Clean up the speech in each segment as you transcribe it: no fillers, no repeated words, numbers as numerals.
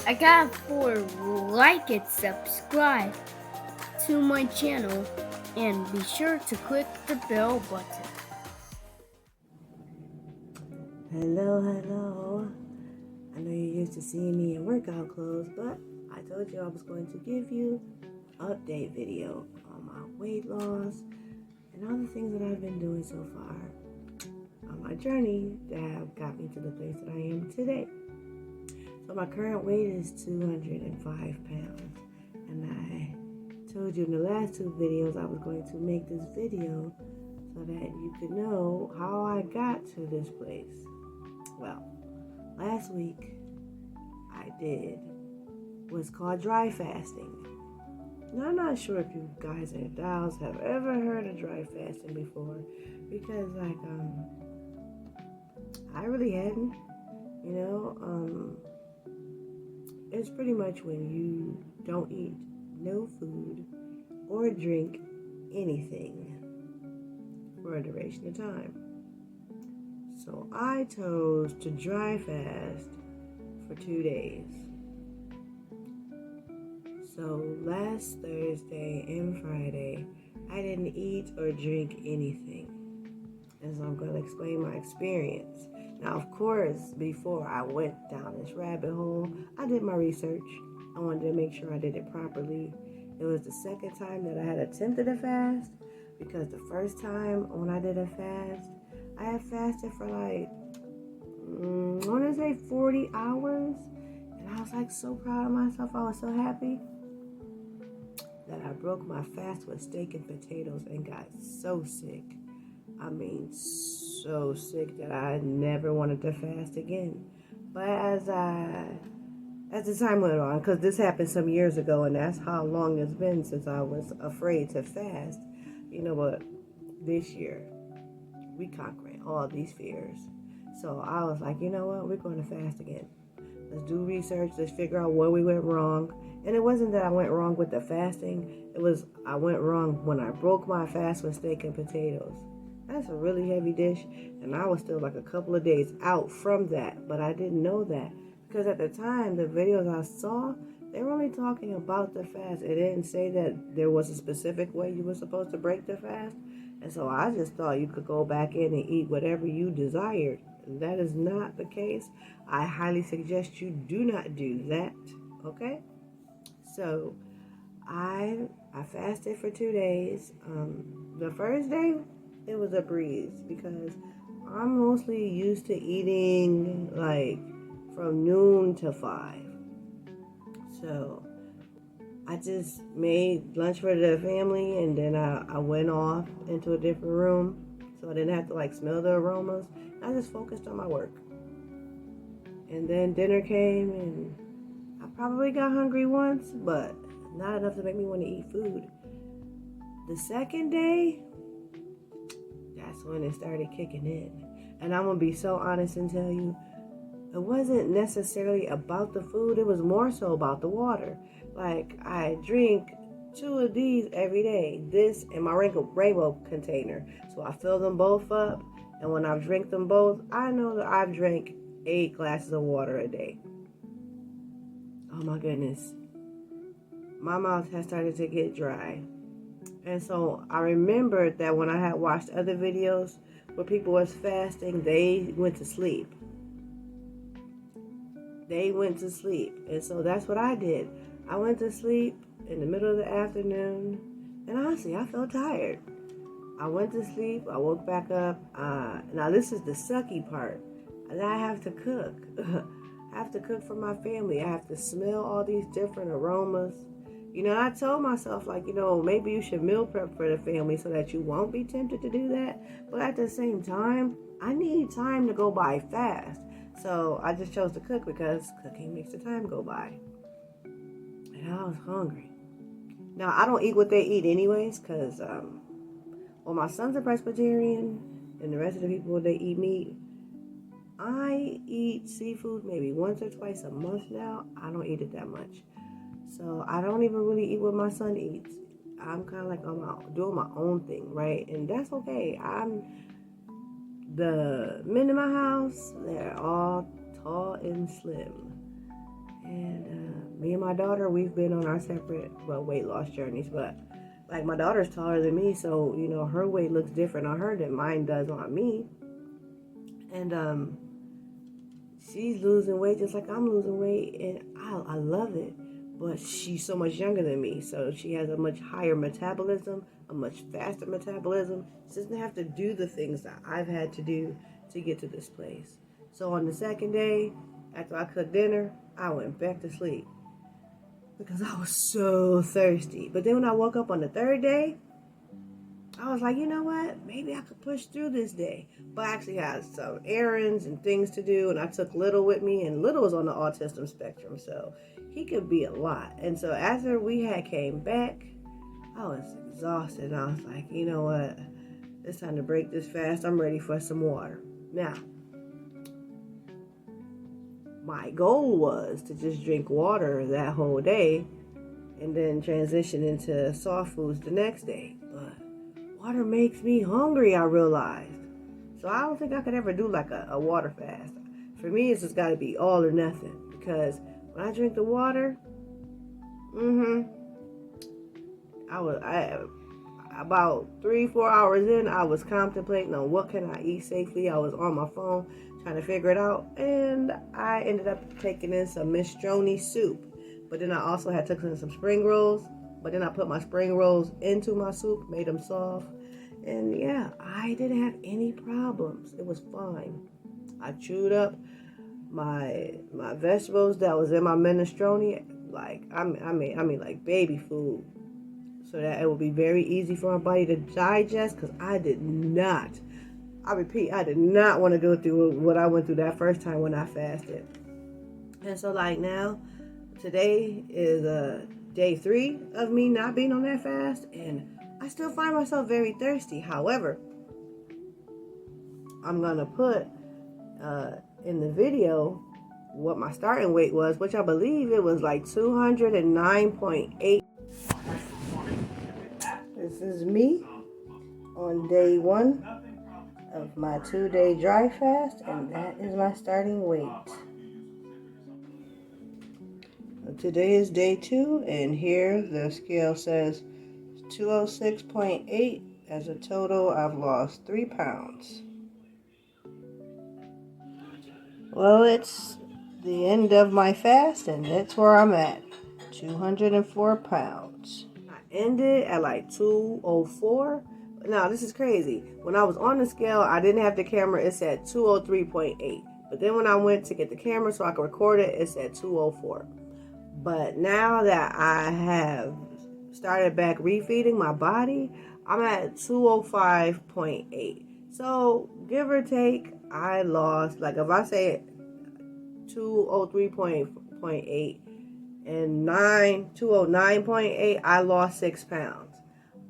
I got for like it, subscribe to my channel, and be sure to click the bell button. Hello. I know you're used to seeing me in workout clothes, but I told you I was going to give you an update video on my weight loss and all the things that I've been doing so far on my journey that have got me to the place that I am today. So my current weight is 205 pounds, and I told you in the last two videos I was going to make this video so that you could know how I got to this place. Well, last week I did what's called dry fasting. Now, I'm not sure if you guys and dolls have ever heard of dry fasting before, because I really hadn't. It's pretty much when you don't eat no food or drink anything for a duration of time. So I chose to dry fast for 2 days. So last Thursday and Friday, I didn't eat or drink anything. And so I'm going to explain my experience. Now, of course, before I went down this rabbit hole, I did my research. I wanted to make sure I did it properly. It was the second time that I had attempted a fast, because the first time when I did a fast, I had fasted for I want to say 40 hours. And I was like so proud of myself. I was so happy that I broke my fast with steak and potatoes and got so sick. I mean, so sick that I never wanted to fast again. But as the time went on, because this happened some years ago, and that's how long it's been since I was afraid to fast. You know what? This year, we conquering all these fears. So I was like, you know what? We're going to fast again. Let's do research. Let's figure out where we went wrong. And it wasn't that I went wrong with the fasting. It was I went wrong when I broke my fast with steak and potatoes. That's a really heavy dish, and I was still like a couple of days out from that, but I didn't know that, because at the time, the videos I saw, they were only talking about the fast. It didn't say that there was a specific way you were supposed to break the fast, and so I just thought you could go back in and eat whatever you desired. That is not the case. I highly suggest you do not do that, okay? So, I fasted for 2 days. The first day, it was a breeze, because I'm mostly used to eating like from noon to 5. So I just made lunch for the family, and then I went off into a different room so I didn't have to like smell the aromas. I just focused on my work. And then dinner came, and I probably got hungry once, but not enough to make me want to eat food. The second day, that's when it started kicking in. And I'm going to be so honest and tell you, it wasn't necessarily about the food. It was more so about the water. Like, I drink 2 of these every day, this and my rainbow container. So I fill them both up. And when I drink them both, I know that I've drank 8 glasses of water a day. Oh my goodness. My mouth has started to get dry. And so I remembered that when I had watched other videos where people was fasting, they went to sleep. And so that's what I did. I went to sleep in the middle of the afternoon, and honestly, I felt tired. I went to sleep. I woke back up. Now this is the sucky part. I have to cook. I have to cook for my family. I have to smell all these different aromas. I told myself, maybe you should meal prep for the family so that you won't be tempted to do that. But at the same time, I need time to go by fast. So I just chose to cook because cooking makes the time go by. And I was hungry. Now, I don't eat what they eat anyways, because, my son's a Presbyterian and the rest of the people, they eat meat. I eat seafood maybe once or twice a month now. I don't eat it that much. So I don't even really eat what my son eats. I'm kind of like doing my own thing, right? And that's okay. The men in my house, they're all tall and slim. And me and my daughter, we've been on our separate, weight loss journeys. But like my daughter's taller than me, so her weight looks different on her than mine does on me. And she's losing weight just like I'm losing weight, and I love it. But she's so much younger than me, so she has a much higher metabolism, a much faster metabolism. She doesn't have to do the things that I've had to do to get to this place. So on the second day, after I cooked dinner, I went back to sleep because I was so thirsty. But then when I woke up on the third day, I was like, you know what? Maybe I could push through this day. But I actually had some errands and things to do, and I took Little with me, and Little was on the autism spectrum, so he could be a lot. And so after we had came back, I was exhausted, and I was like, you know what? It's time to break this fast. I'm ready for some water. Now, my goal was to just drink water that whole day and then transition into soft foods the next day. But water makes me hungry, I realized. So I don't think I could ever do like a water fast. For me, it's just got to be all or nothing. Because when I drink the water, about 3-4 hours in, I was contemplating on what can I eat safely. I was on my phone trying to figure it out, and I ended up taking in some minestrone soup. But then I also had taken in some spring rolls. But then I put my spring rolls into my soup, made them soft, and yeah, I didn't have any problems. It was fine. I chewed up my vegetables that was in my minestrone, like I mean like baby food, so that it will be very easy for my body to digest. Because I did not want to go through what I went through that first time when I fasted. And so like now, today is day 3 of me not being on that fast, and I still find myself very thirsty. However, I'm gonna put in the video what my starting weight was, which I believe it was like 209.8. This is me on day 1 of my 2-day dry fast, and that is my starting weight. Today is day 2, and here the scale says 206.8. As a total, I've lost 3 pounds. Well, it's the end of my fast, and that's where I'm at, 204 pounds. I ended at like 204. Now, this is crazy. When I was on the scale, I didn't have the camera. It said 203.8. But then when I went to get the camera so I could record it, it said 204. But now that I have started back refeeding my body, I'm at 205.8. So, give or take, I lost, like if I say 203.8 and 209.8, I lost 6 pounds.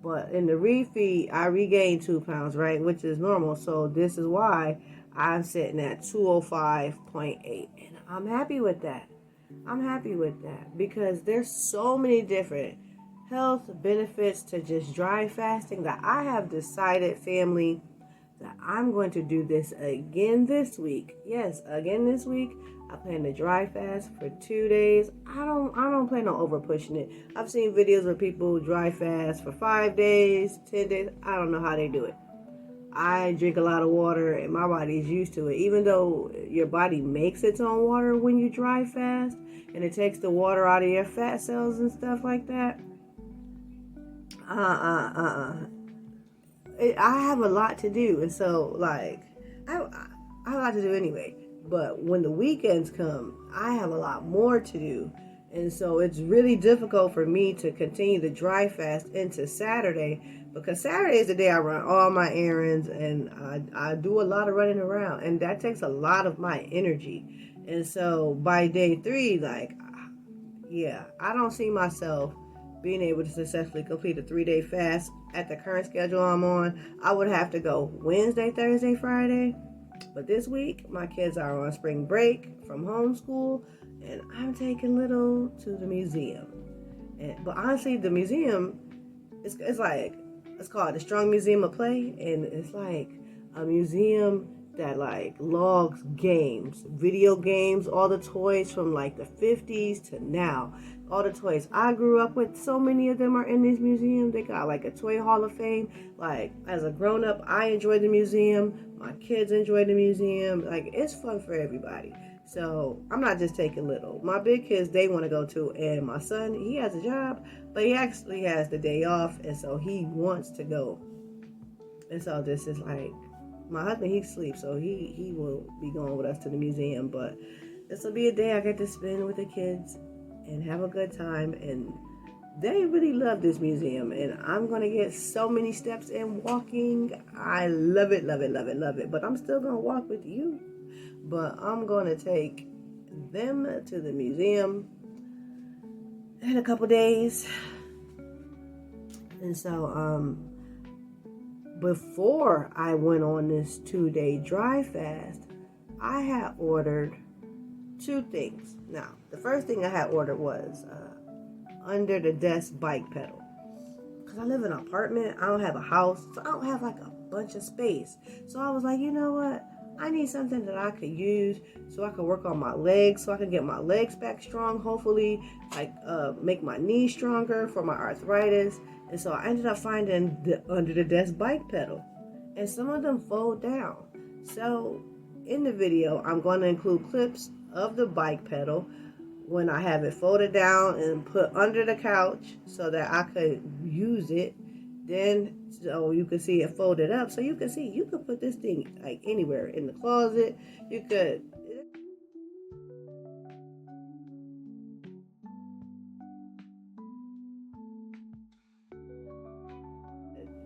But in the refeed, I regained 2 pounds, right? Which is normal. So this is why I'm sitting at 205.8. And I'm happy with that. I'm happy with that because there's so many different health benefits to just dry fasting that I have decided, family, that I'm going to do this again this week. Yes, again this week. I plan to dry fast for 2 days. I don't plan on over pushing it. I've seen videos where people dry fast for 5 days, 10 days. I don't know how they do it. I drink a lot of water and my body is used to it. Even though your body makes its own water when you dry fast and it takes the water out of your fat cells and stuff like that. I have a lot to do, and so like I have a lot to do anyway. But when the weekends come, I have a lot more to do, and so it's really difficult for me to continue the dry fast into Saturday, because Saturday is the day I run all my errands and I do a lot of running around, and that takes a lot of my energy. And so by day 3, like, yeah, I don't see myself being able to successfully complete a 3-day fast at the current schedule I'm on. I would have to go Wednesday, Thursday, Friday. But this week, my kids are on spring break from homeschool, and I'm taking Little to the museum. But honestly, the museum, it's called the Strong Museum of Play, and it's like a museum that like logs games, video games, all the toys from like the 50s to now. All the toys I grew up with, so many of them are in this museum. They got like a toy hall of fame. Like as a grown up, I enjoy the museum. My kids enjoy the museum. Like it's fun for everybody. So I'm not just taking little. My big kids, they want to go too. And my son, he has a job, but he actually has the day off. And so he wants to go. And so this is like, my husband, he sleeps, so he will be going with us to the museum. But this will be a day I get to spend with the kids and have a good time. And they really love this museum. And I'm going to get so many steps in walking. I love it, love it, love it, love it. But I'm still going to walk with you. But I'm going to take them to the museum in a couple days. And so, before I went on this 2-day dry fast, I had ordered 2 things. Now, the first thing I had ordered was under the desk bike pedal. Because I live in an apartment, I don't have a house, so I don't have like a bunch of space. So I was like, you know what? I need something that I could use so I could work on my legs, so I can get my legs back strong, hopefully, like make my knees stronger for my arthritis. And so I ended up finding the under the desk bike pedal. And some of them fold down. So in the video, I'm going to include clips of the bike pedal when I have it folded down and put under the couch so that I could use it. Then, so you can see it folded up. So you can see, you could put this thing like anywhere in the closet. You could.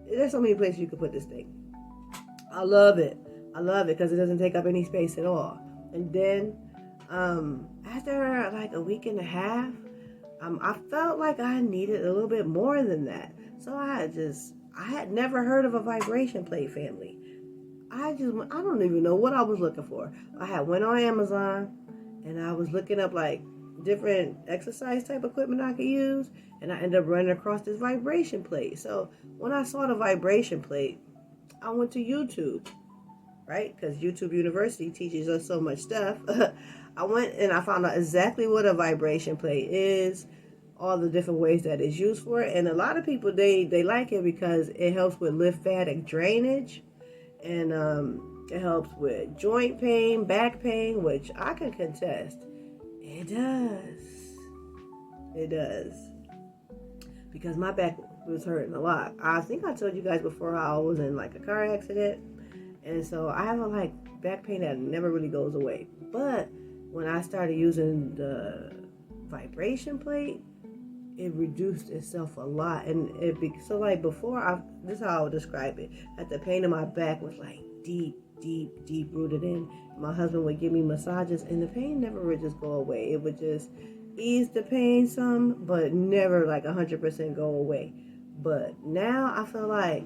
There's so many places you could put this thing. I love it. I love it because it doesn't take up any space at all. And then, after like a week and a half, I felt like I needed a little bit more than that. So I had never heard of a vibration plate, family. I don't even know what I was looking for. I had went on Amazon and I was looking up like different exercise type equipment I could use, and I ended up running across this vibration plate. So when I saw the vibration plate, I went to YouTube, right? Because YouTube University teaches us so much stuff. I went and I found out exactly what a vibration plate is, all the different ways that it's used for it. And a lot of people, they like it because it helps with lymphatic drainage, and it helps with joint pain, back pain, which I can contest. It does. It does. Because my back was hurting a lot. I think I told you guys before how I was in like a car accident. And so I have a like back pain that never really goes away. But when I started using the vibration plate, it reduced itself a lot. And so like before, this is how I would describe it. That the pain in my back was like deep rooted in. My husband would give me massages and the pain never would just go away. It would just ease the pain some, but never like 100% go away. But now I feel like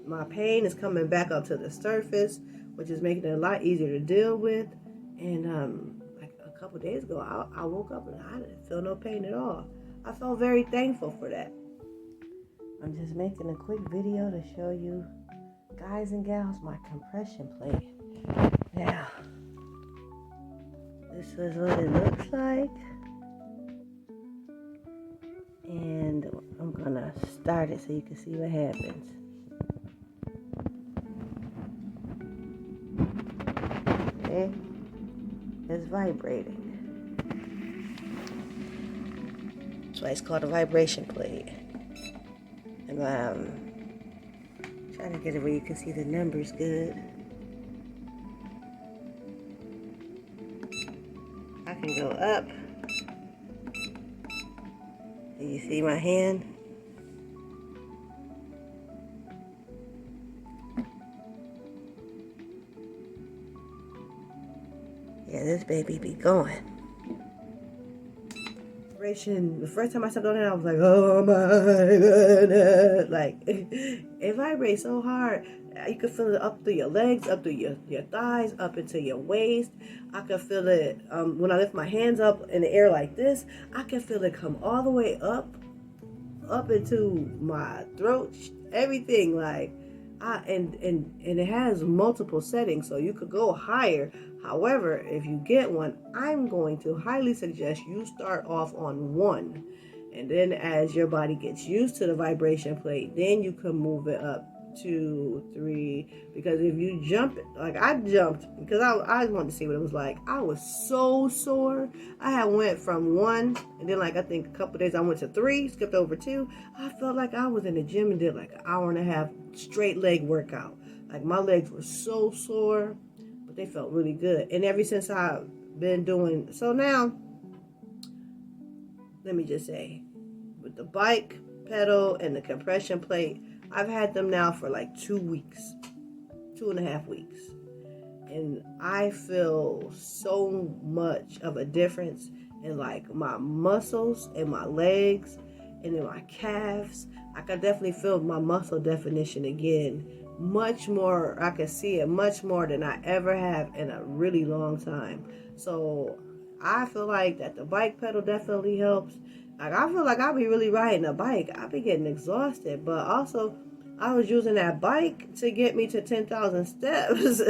my pain is coming back up to the surface, which is making it a lot easier to deal with. And like a couple days ago, I woke up and I didn't feel no pain at all. I felt very thankful for that. I'm just making a quick video to show you, guys and gals, my compression plate. Now, this is what it looks like. And I'm gonna start it so you can see what happens. Okay, it's vibrating. That's why it's called a vibration plate. And trying to get it where you can see the numbers good. I can go up. Do you see my hand? Yeah, this baby be going. The first time I stepped on it, I was like, oh my goodness. Like, it vibrates so hard. You can feel it up through your legs, up through your thighs, up into your waist. I can feel it when I lift my hands up in the air like this. I can feel it come all the way up into my throat, everything. Like, And it has multiple settings, so you could go higher. However, if you get one, I'm going to highly suggest you start off on 1, and then as your body gets used to the vibration plate, then you can move it up 2, 3. Because if you jump, like I jumped, because I wanted to see what it was like. I was so sore. I had went from 1, and then like I think a couple days I went to 3, skipped over 2. I felt like I was in the gym and did like an hour and a half straight leg workout. Like my legs were so sore, but they felt really good. And ever since I've been doing so now, let me just say, with the bike pedal and the compression plate, I've had them now for like 2 weeks, 2.5 weeks. And I feel so much of a difference in like my muscles and my legs and in my calves. I can definitely feel my muscle definition again, much more. I can see it much more than I ever have in a really long time. So I feel like that the bike pedal definitely helps. Like I feel like I'll be really riding a bike, I'll be getting exhausted, but also I was using that bike to get me to 10,000 steps.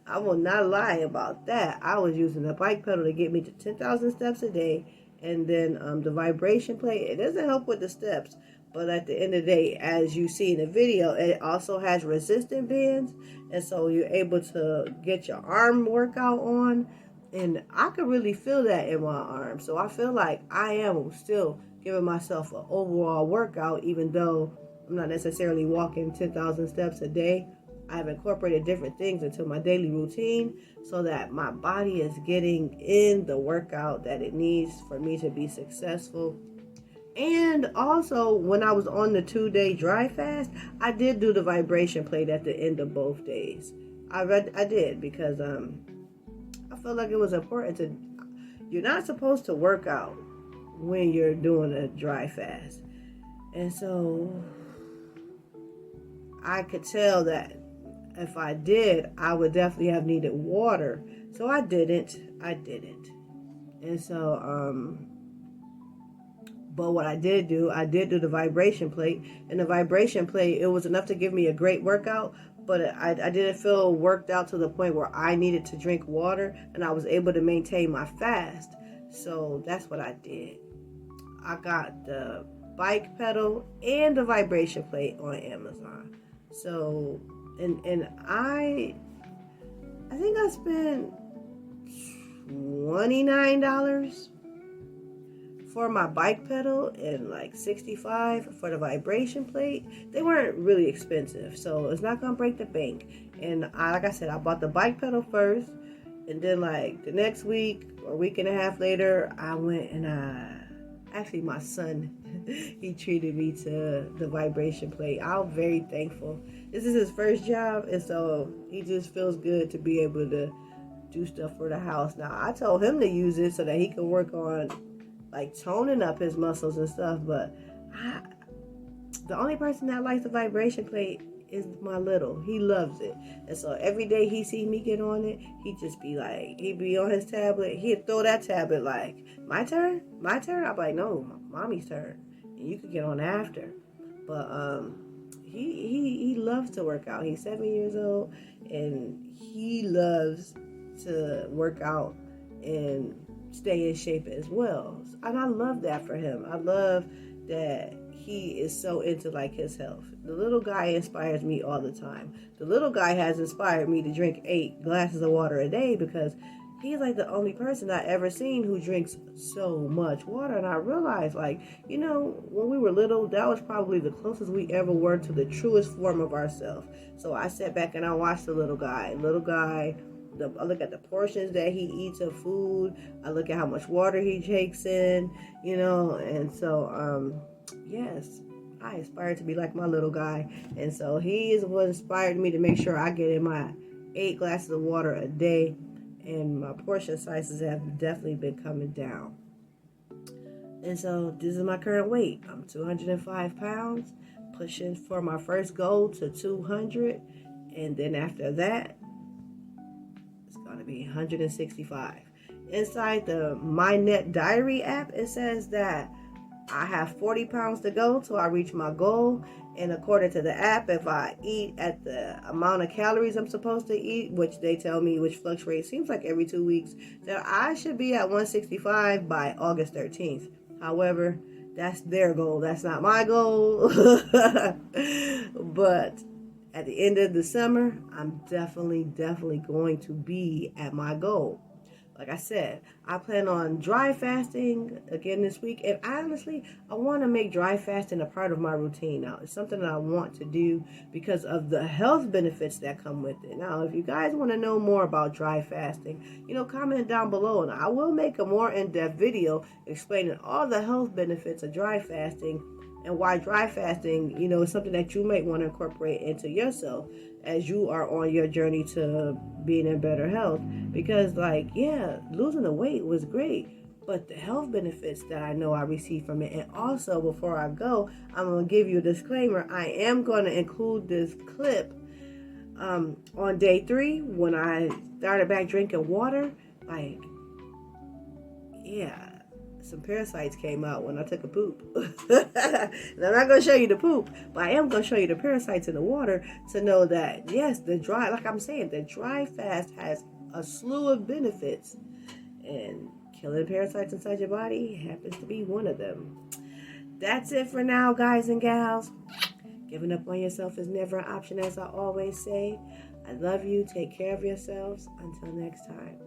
I will not lie about that. I was using the bike pedal to get me to 10,000 steps a day. And then the vibration plate, it doesn't help with the steps. But at the end of the day, as you see in the video, it also has resistance bands. And so you're able to get your arm workout on. And I could really feel that in my arm. So I feel like I am still giving myself an overall workout, even though I'm not necessarily walking 10,000 steps a day. I've incorporated different things into my daily routine so that my body is getting in the workout that it needs for me to be successful. And also, when I was on the 2-day dry fast, I did do the vibration plate at the end of both days. I did because I felt like it was important to. You're not supposed to work out when you're doing a dry fast, and so I could tell that if I did, I would definitely have needed water. So I didn't. And so, but what I did do the vibration plate. And the vibration plate, it was enough to give me a great workout, but I didn't feel worked out to the point where I needed to drink water, and I was able to maintain my fast. So that's what I did. I got the bike pedal and the vibration plate on Amazon. So, and I think I spent $29 for my bike pedal and like $65 for the vibration plate. They weren't really expensive, so it's not gonna break the bank. And like I said, I bought the bike pedal first, and then like the next week or week and a half later, I went and actually my son he treated me to the vibration plate. I'm very thankful. This is his first job, and so he just feels good to be able to do stuff for the house. Now I told him to use it so that he could work on like toning up his muscles and stuff, but the only person that likes the vibration plate is my little. He loves it. And so every day he see me get on it, he'd just be like, he'd be on his tablet, he'd throw that tablet like, my turn? I'm like, no, mommy's turn. And you could get on after. But he loves to work out. He's 7 years old, and he loves to work out and stay in shape as well. And I love that for him. I love that he is so into like his health. The little guy inspires me all the time. The little guy has inspired me to drink 8 glasses of water a day, because he's like the only person I ever seen who drinks so much water. And I realized, like, you know, when we were little, that was probably the closest we ever were to the truest form of ourselves. So I sat back and I watched the little guy. I look at the portions that he eats of food. I look at how much water he takes in, you know. And so, yes, I aspire to be like my little guy. And so he is what inspired me to make sure I get in my 8 glasses of water a day. And my portion sizes have definitely been coming down. And so this is my current weight. I'm 205 pounds, pushing for my first goal to 200. And then after that, to be 165. Inside the My Net Diary app, it says that I have 40 pounds to go till I reach my goal, And according to the app, if I eat at the amount of calories I'm supposed to eat, which they tell me, which fluctuates, seems like every 2 weeks, that I should be at 165 by August 13th. However, that's their goal. That's not my goal. But at the end of the summer, I'm definitely going to be at my goal. Like I said, I plan on dry fasting again this week. And honestly, I want to make dry fasting a part of my routine now. It's something that I want to do because of the health benefits that come with it. Now, if you guys want to know more about dry fasting, comment down below. And I will make a more in-depth video explaining all the health benefits of dry fasting and why dry fasting, is something that you might want to incorporate into yourself as you are on your journey to being in better health. Because, losing the weight was great, but the health benefits that I know I received from it. And also, before I go, I'm going to give you a disclaimer. I am going to include this clip on day 3 when I started back drinking water. Some parasites came out when I took a poop. And I'm not going to show you the poop, but I am going to show you the parasites in the water to know that, yes, the dry fast has a slew of benefits. And killing parasites inside your body happens to be one of them. That's it for now, guys and gals. Giving up on yourself is never an option, as I always say. I love you. Take care of yourselves. Until next time.